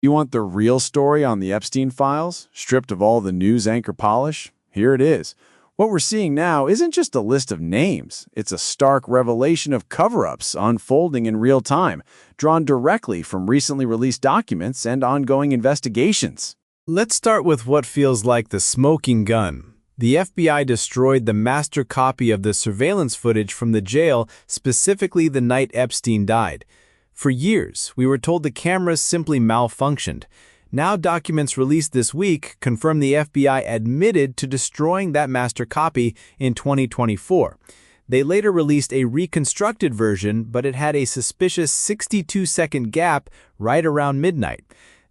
You want the real story on the Epstein files, stripped of all the news anchor polish? Here it is. What we're seeing now isn't just a list of names. It's a stark revelation of cover-ups unfolding in real time, drawn directly from recently released documents and ongoing investigations. Let's start with what feels like the smoking gun. The FBI destroyed the master copy of the surveillance footage from the jail, specifically the night Epstein died. For years, we were told the cameras simply malfunctioned. Now documents released this week confirm the FBI admitted to destroying that master copy in 2024. They later released a reconstructed version, but it had a suspicious 62-second gap right around midnight.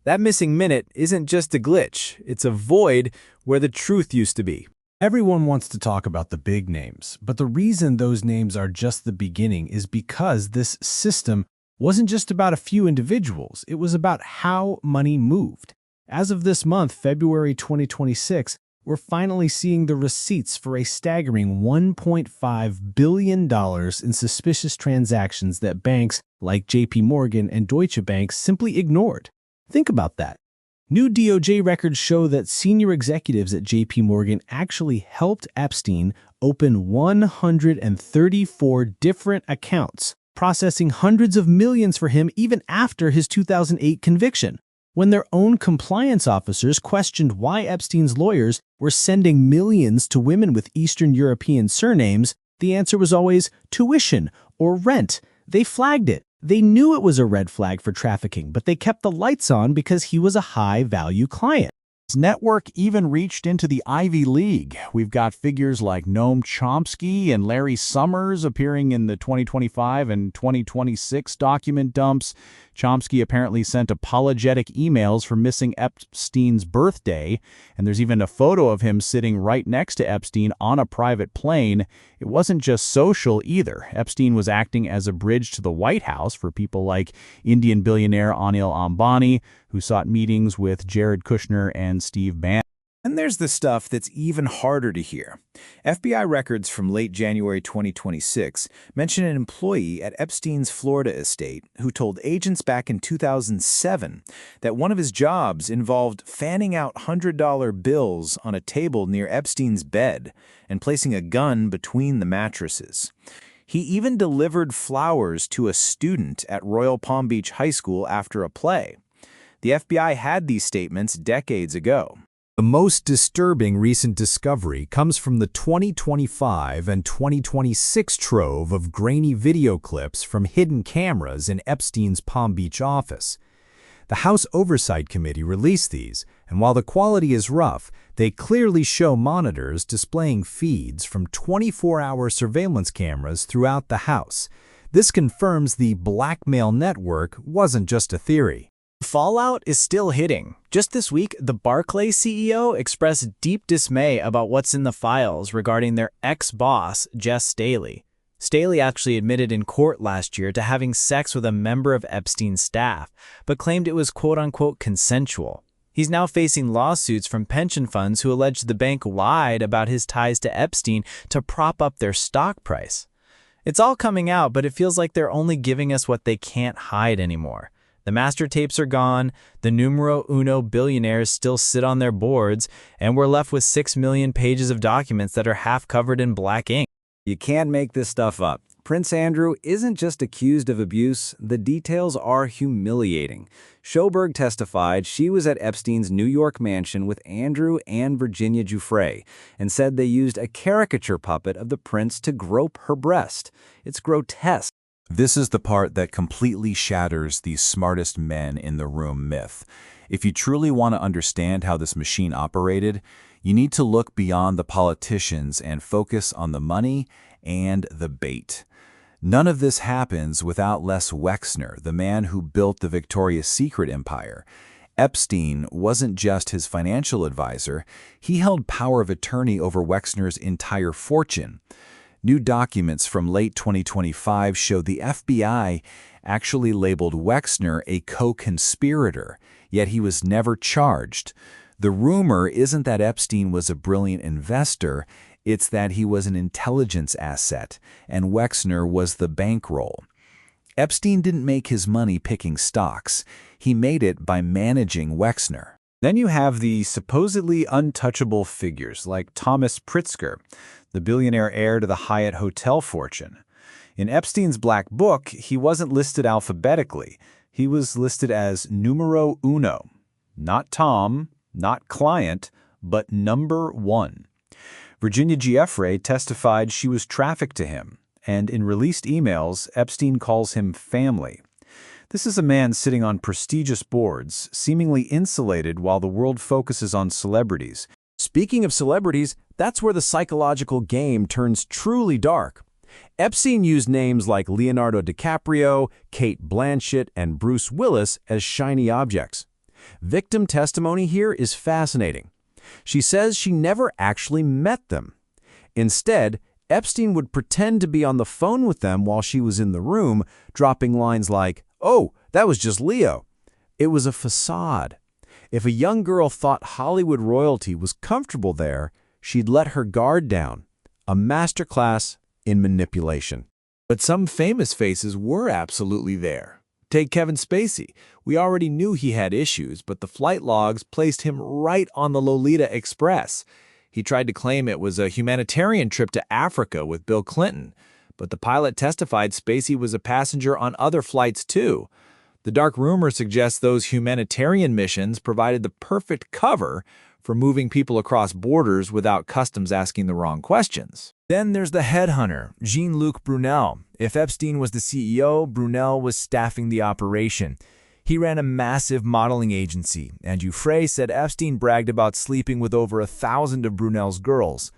That missing minute isn't just a glitch, it's a void where the truth used to be. Everyone wants to talk about the big names, but the reason those names are just the beginning is because this system wasn't just about a few individuals, it was about how money moved. As of this month, February 2026, we're finally seeing the receipts for a staggering $1.5 billion in suspicious transactions that banks like JP Morgan and Deutsche Bank simply ignored. Think about that. New DOJ records show that senior executives at JP Morgan actually helped Epstein open 134 different accounts, processing hundreds of millions for him even after his 2008 conviction. When their own compliance officers questioned why Epstein's lawyers were sending millions to women with Eastern European surnames, the answer was always tuition or rent. They flagged it. They knew it was a red flag for trafficking, but they kept the lights on because he was a high-value client. His network even reached into the Ivy League. We've got figures like Noam Chomsky and Larry Summers appearing in the 2025 and 2026 document dumps. Chomsky apparently sent apologetic emails for missing Epstein's birthday, and there's even a photo of him sitting right next to Epstein on a private plane. It wasn't just social either. Epstein was acting as a bridge to the White House for people like Indian billionaire Anil Ambani, who sought meetings with Jared Kushner and Steve Bannon. And there's the stuff that's even harder to hear. FBI records from late January 2026 mention an employee at Epstein's Florida estate who told agents back in 2007 that one of his jobs involved fanning out $100 bills on a table near Epstein's bed and placing a gun between the mattresses. He even delivered flowers to a student at Royal Palm Beach High School after a play. The FBI had these statements decades ago. The most disturbing recent discovery comes from the 2025 and 2026 trove of grainy video clips from hidden cameras in Epstein's Palm Beach office. The House Oversight Committee released these, and while the quality is rough, they clearly show monitors displaying feeds from 24-hour surveillance cameras throughout the house. This confirms the Blackmail network wasn't just a theory. Fallout is still hitting. Just this week, the Barclays CEO expressed deep dismay about what's in the files regarding their ex-boss, Jess Staley. Staley actually admitted in court last year to having sex with a member of Epstein's staff, but claimed it was quote-unquote consensual. He's now facing lawsuits from pension funds who alleged the bank lied about his ties to Epstein to prop up their stock price. It's all coming out, but it feels like they're only giving us what they can't hide anymore. The master tapes are gone, the numero uno billionaires still sit on their boards, and we're left with 6 million pages of documents that are half covered in black ink. You can't make this stuff up. Prince Andrew isn't just accused of abuse, the details are humiliating. Schoberg testified she was at Epstein's New York mansion with Andrew and Virginia Giuffre and said they used a caricature puppet of the prince to grope her breast. It's grotesque. This is the part that completely shatters the smartest men in the room myth. If you truly want to understand how this machine operated, you need to look beyond the politicians and focus on the money and the bait. None of this happens without Les Wexner, the man who built the Victoria's Secret empire. Epstein wasn't just his financial advisor, he held power of attorney over Wexner's entire fortune. New documents from late 2025 show the FBI actually labeled Wexner a co-conspirator, yet he was never charged. The rumor isn't that Epstein was a brilliant investor, it's that he was an intelligence asset, and Wexner was the bankroll. Epstein didn't make his money picking stocks. He made it by managing Wexner. Then you have the supposedly untouchable figures like Thomas Pritzker, the billionaire heir to the Hyatt hotel fortune. In Epstein's Black Book, he wasn't listed alphabetically. He was listed as Numero Uno. Not Tom, not client, but number one. Virginia Giuffre testified she was trafficked to him, and in released emails, Epstein calls him family. This is a man sitting on prestigious boards, seemingly insulated while the world focuses on celebrities. Speaking of celebrities, that's where the psychological game turns truly dark. Epstein used names like Leonardo DiCaprio, Kate Blanchett, and Bruce Willis as shiny objects. Victim testimony here is fascinating. She says she never actually met them. Instead, Epstein would pretend to be on the phone with them while she was in the room, dropping lines like, "Oh, that was just Leo." It was a facade. If a young girl thought Hollywood royalty was comfortable there, she'd let her guard down. A masterclass in manipulation. But some famous faces were absolutely there. Take Kevin Spacey. We already knew he had issues, but the flight logs placed him right on the Lolita Express. He tried to claim it was a humanitarian trip to Africa with Bill Clinton, but the pilot testified Spacey was a passenger on other flights too. The dark rumor suggests those humanitarian missions provided the perfect cover for moving people across borders without customs asking the wrong questions. Then there's the headhunter, Jean-Luc Brunel. If Epstein was the CEO, Brunel was staffing the operation. He ran a massive modeling agency, and Giuffre said Epstein bragged about sleeping with over 1,000 of Brunel's girls.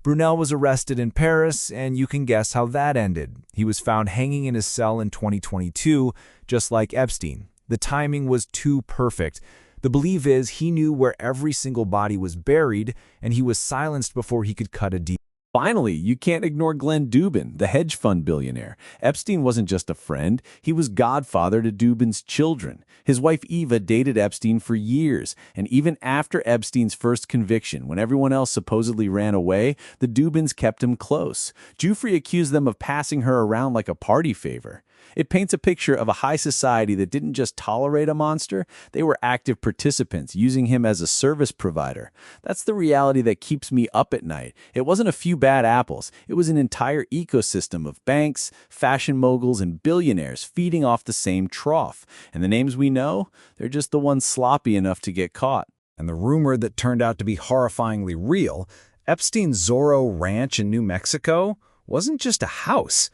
Brunel was arrested in Paris, and you can guess how that ended. He was found hanging in his cell in 2022, just like Epstein. The timing was too perfect. The belief is he knew where every single body was buried, and he was silenced before he could cut a deal. Finally, you can't ignore Glenn Dubin, the hedge fund billionaire. Epstein wasn't just a friend, he was godfather to Dubin's children. His wife Eva dated Epstein for years, and even after Epstein's first conviction, when everyone else supposedly ran away, the Dubins kept him close. Giuffre accused them of passing her around like a party favor. It paints a picture of a high society that didn't just tolerate a monster, they were active participants, using him as a service provider. That's the reality that keeps me up at night. It wasn't a few bad apples. It was an entire ecosystem of banks, fashion moguls, and billionaires feeding off the same trough. And the names we know, they're just the ones sloppy enough to get caught. And the rumor that turned out to be horrifyingly real, Epstein's Zorro Ranch in New Mexico, wasn't just a house.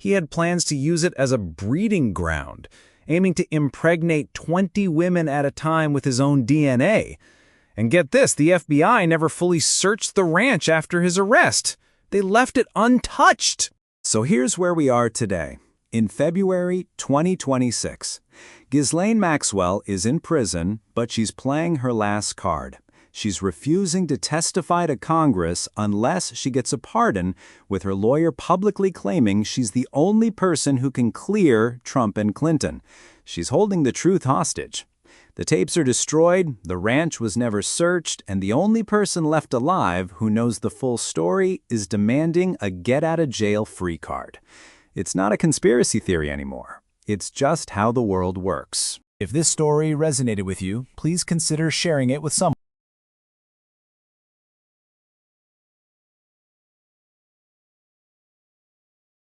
He had plans to use it as a breeding ground, aiming to impregnate 20 women at a time with his own DNA. And get this, the FBI never fully searched the ranch after his arrest. They left it untouched. So here's where we are today. In February 2026, Ghislaine Maxwell is in prison, but she's playing her last card. She's refusing to testify to Congress unless she gets a pardon, with her lawyer publicly claiming she's the only person who can clear Trump and Clinton. She's holding the truth hostage. The tapes are destroyed, the ranch was never searched, and the only person left alive who knows the full story is demanding a get-out-of-jail-free card. It's not a conspiracy theory anymore. It's just how the world works. If this story resonated with you, please consider sharing it with someone.